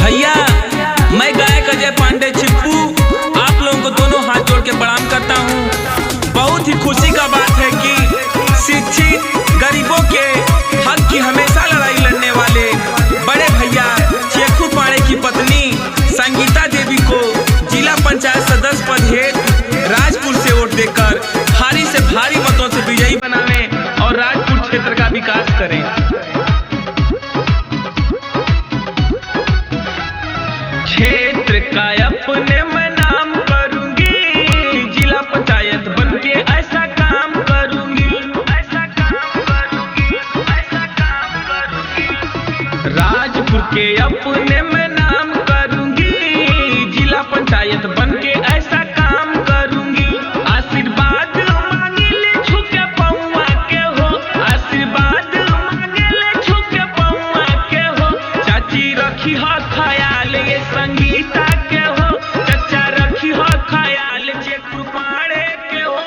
भैया, मैं गायक अजय पांडे चिप्पू आप लोगों को दोनों हाथ जोड़ के प्रणाम करता हूँ। बहुत ही खुशी का बात है कि शिक्षित गरीबों के हक की हमेशा लड़ाई लड़ने वाले बड़े भैया चेखू पांडे की पत्नी संगीता देवी को जिला पंचायत सदस्य पद हेतु राजपुर से वोट देकर भारी से भारी मतों से विजयी बनावे और राजपुर क्षेत्र का विकास करें। क्षेत्र का अपने मैं नाम करूंगी, जिला पंचायत बनके ऐसा काम करूंगी, ऐसा काम करूंगी, ऐसा काम करूंगी। राजपुर के अपने मैं नाम करूंगी, जिला पंचायत बनके ऐसा काम करूंगी। आशीर्वाद मांगिले छुके पौआ के हो, आशीर्वाद मांगिले छुके पौआ के हो। चाची रखी हो ख्याल ये संगीता के हो, चचा रखी हो ख्याल चेखू पांडे के हो।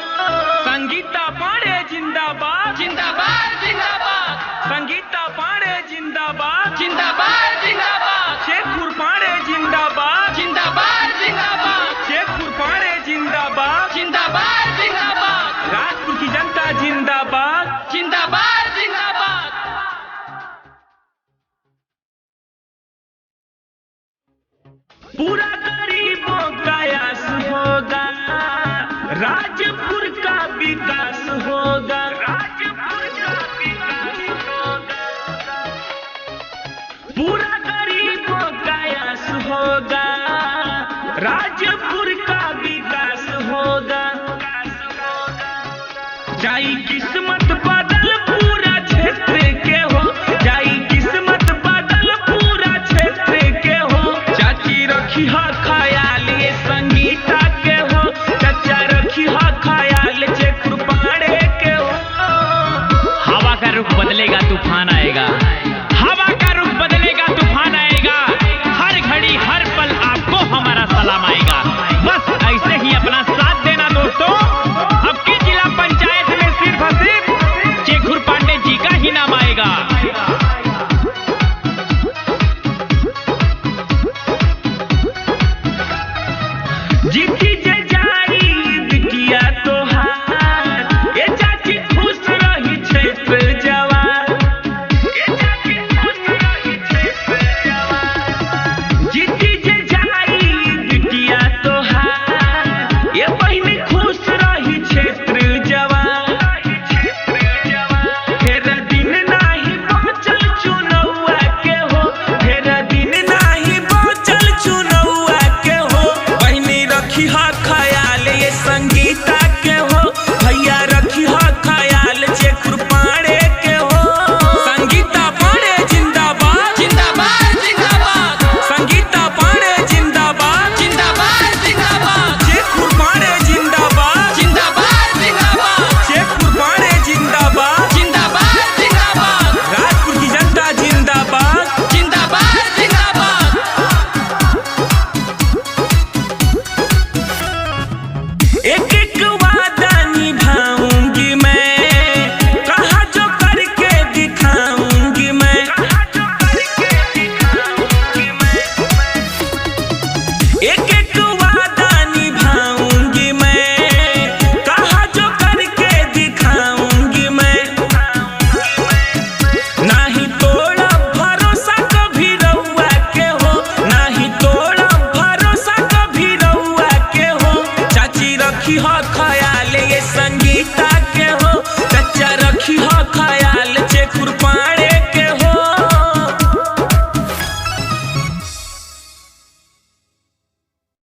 संगीता पांडे जिंदाबाद जिंदाबाद जिंदाबाद, संगीता पांडे जिंदाबाद जिंदाबाद जिंदाबाद, चेखू पांडे जिंदाबाद जिंदाबाद जिंदाबाद, चेखू पांडे जिंदाबाद जिंदाबाद जिंदाबाद, राजपुर की जनता जिंदाबाद जिंदाबाद जिंदाबाद। पूरा गरीबों का आस होगा, राजपुर का विकास होगा, राजपुर का विकास होगा। पूरा गरीबों का आस होगा, राजपुर का विकास होगा। जाई किस्मत बदल पूरा क्षेत्र के हो, जाई किस्मत बदल पूरा क्षेत्र के हो। चाची रखी हा ख्याल ये संगीता के हो, चचा रखी हा ख्याल चेखू पांडे के हो। हवा का रुख बदलेगा तूफान आएगा, हवा का रुख बदलेगा तूफान आएगा। हर घड़ी हर पल आपको हमारा सलाम आएगा। बस ऐसे ही अपना साथ देना दोस्तों। अब की जिला पंचायत में सिर्फ और सिर्फ चेखू पांडे जी का ही नाम आएगा। जीत